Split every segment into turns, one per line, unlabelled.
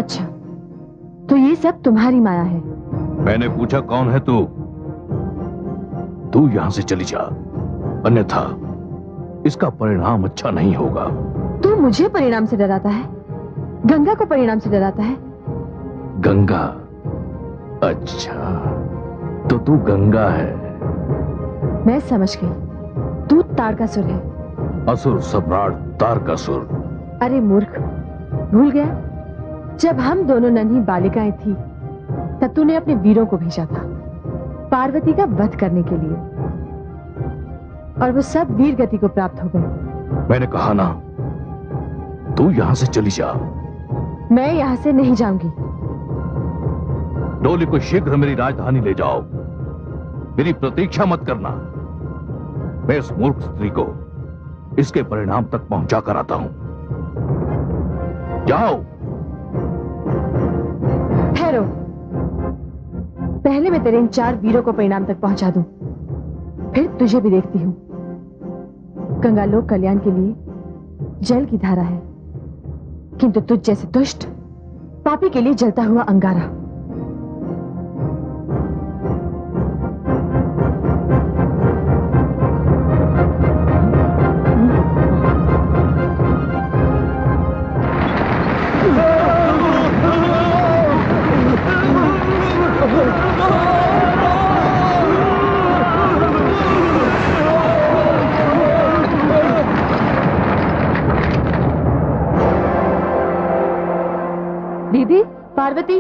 अच्छा, तो ये सब तुम्हारी माया है?
मैंने पूछा कौन है तू? तू यहां से चली जा, अन्यथा इसका परिणाम अच्छा नहीं होगा।
तू मुझे परिणाम से डराता है? गंगा को परिणाम से डराता है?
गंगा? अच्छा, तो तू गंगा है।
मैं समझ गई, तू तारकासुर है।
असुर सम्राट तारकासुर।
अरे मूर्ख, भूल गया? जब हम दोनों नन्ही बालिकाएं थी तब तूने अपने वीरों को भेजा था पार्वती का वध करने के लिए, और वो सब वीर गति को प्राप्त हो गए।
मैंने कहा ना, तू यहां से चली जा।
मैं यहां से नहीं जाऊंगी।
डोली को शीघ्र मेरी राजधानी ले जाओ। मेरी प्रतीक्षा मत करना। मैं इस मूर्ख स्त्री को इसके परिणाम तक पहुंचा कर आता हूं। जाओ।
ठहरो, पहले मैं तेरे इन 4 वीरों को परिणाम तक पहुंचा दूं, फिर तुझे भी देखती हूं। गंगालोक कल्याण के लिए जल की धारा है, किंतु तुझ जैसे दुष्ट पापी के लिए जलता हुआ अंगारा। दीदी, पार्वती,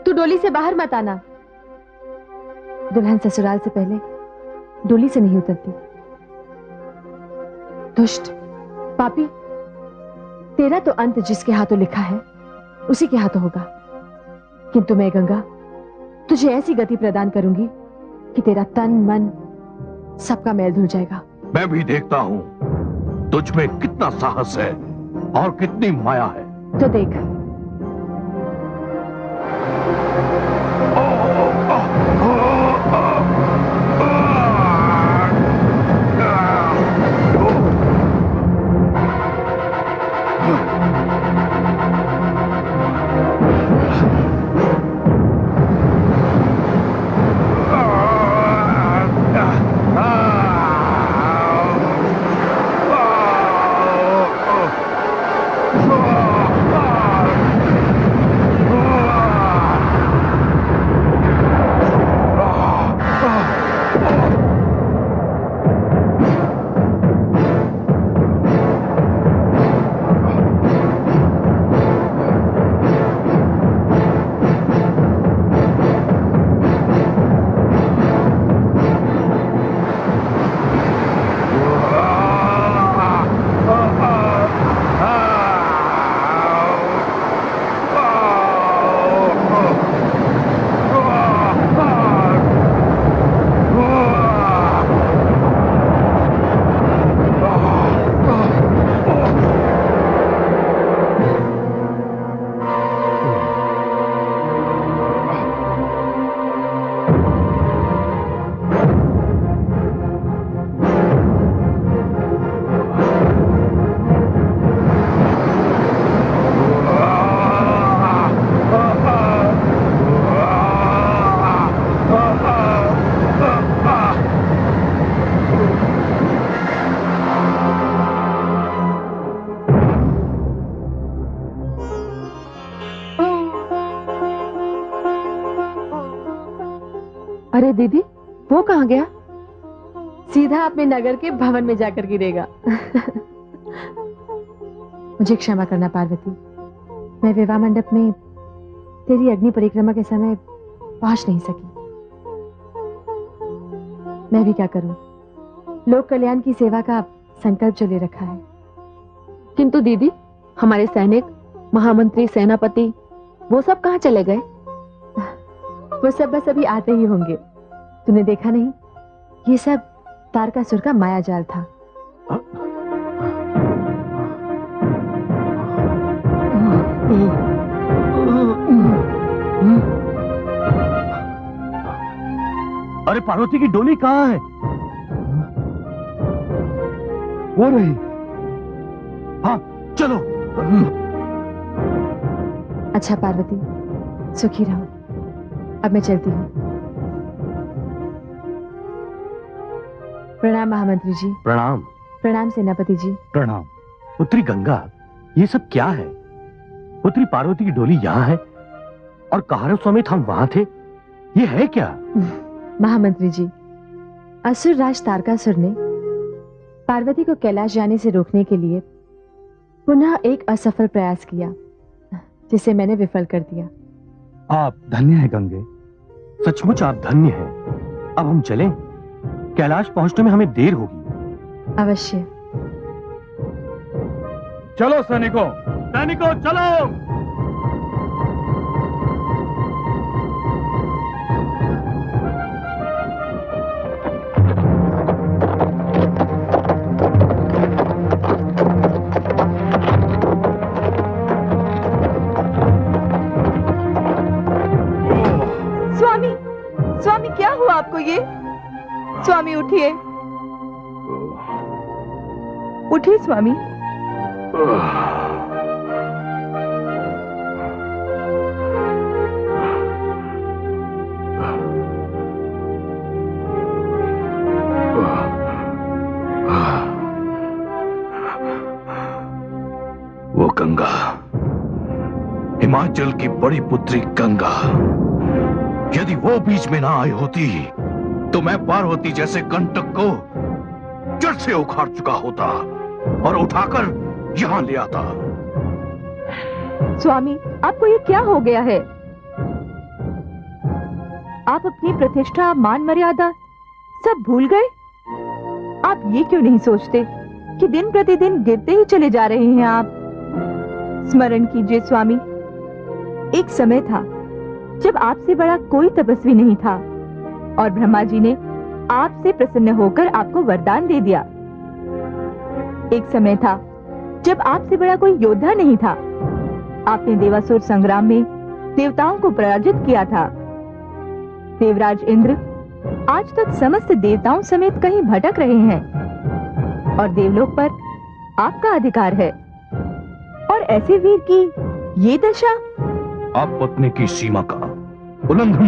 तू डोली से बाहर मत आना। दुल्हन ससुराल से पहले डोली से नहीं उतरती। दुष्ट, पापी, तेरा तो अंत जिसके हाथों लिखा है उसी के हाथों होगा। किंतु मैं गंगा तुझे ऐसी गति प्रदान करूंगी कि तेरा तन मन सबका मैल धुल जाएगा।
मैं भी देखता हूं तुझ में कितना साहस है और कितनी माया है।
तो देख। अरे दीदी, वो कहाँ गया? सीधा अपने नगर के भवन में जाकर गिरेगा। मुझे क्षमा करना पार्वती, मैं विवाह मंडप में तेरी अग्नि परिक्रमा के समय पहुंच नहीं सकी। मैं भी क्या करूं, लोक कल्याण की सेवा का संकल्प जो ले रखा है।
किंतु दीदी, हमारे सैनिक, महामंत्री, सेनापति, वो सब कहाँ चले गए?
वो सब बस अभी आते ही होंगे। तूने देखा नहीं, ये सब तारकासुर का माया जाल था।
अरे पार्वती की डोली कहाँ है? वो रही। हाँ चलो।
अच्छा पार्वती, सुखी रहो। अब मैं चलती हूँ। प्रणाम महामंत्री जी।
प्रणाम।
प्रणाम सेनापति जी।
प्रणाम। पुत्री गंगा, ये सब क्या है? पुत्री पार्वती की डोली यहाँ है और कहारव समेत हम वहां थे। ये है क्या?
महामंत्री जी, असुर राज तारकासुर ने पार्वती को कैलाश जाने से रोकने के लिए पुनः एक असफल प्रयास किया, जिसे मैंने विफल कर दिया।
आप धन्य हैं गंगे, सचमुच आप धन्य हैं। अब हम चलें? कैलाश पहुंचने में हमें देर होगी।
अवश्य।
चलो सैनिकों, सैनिकों चलो।
स्वामी, स्वामी क्या हुआ आपको ये? स्वामी उठिए, उठिए स्वामी।
वो गंगा, हिमाचल की बड़ी पुत्री गंगा, यदि वो बीच में ना आई होती तो मैं पार्वती जैसे कंटक को जड़ से उखाड़ चुका होता और उठाकर यहां ले आता।
स्वामी, आपको ये क्या हो गया है? आप अपनी प्रतिष्ठा, मान मर्यादा सब भूल गए? आप ये क्यों नहीं सोचते कि दिन प्रतिदिन गिरते ही चले जा रहे हैं आप? स्मरण कीजिए स्वामी, एक समय था जब आपसे बड़ा कोई तपस्वी नहीं था और ब्रह्मा जी ने आपसे प्रसन्न होकर आपको वरदान दे दिया। एक समय था जब आपसे बड़ा कोई योद्धा नहीं था। आपने देवासुर संग्राम में देवताओं को पराजित किया था। देवराज इंद्र आज तक समस्त देवताओं समेत कहीं भटक रहे हैं और देवलोक पर आपका अधिकार है, और ऐसे वीर की ये दशा।
आप पत्नी की सीमा का उल्लंघन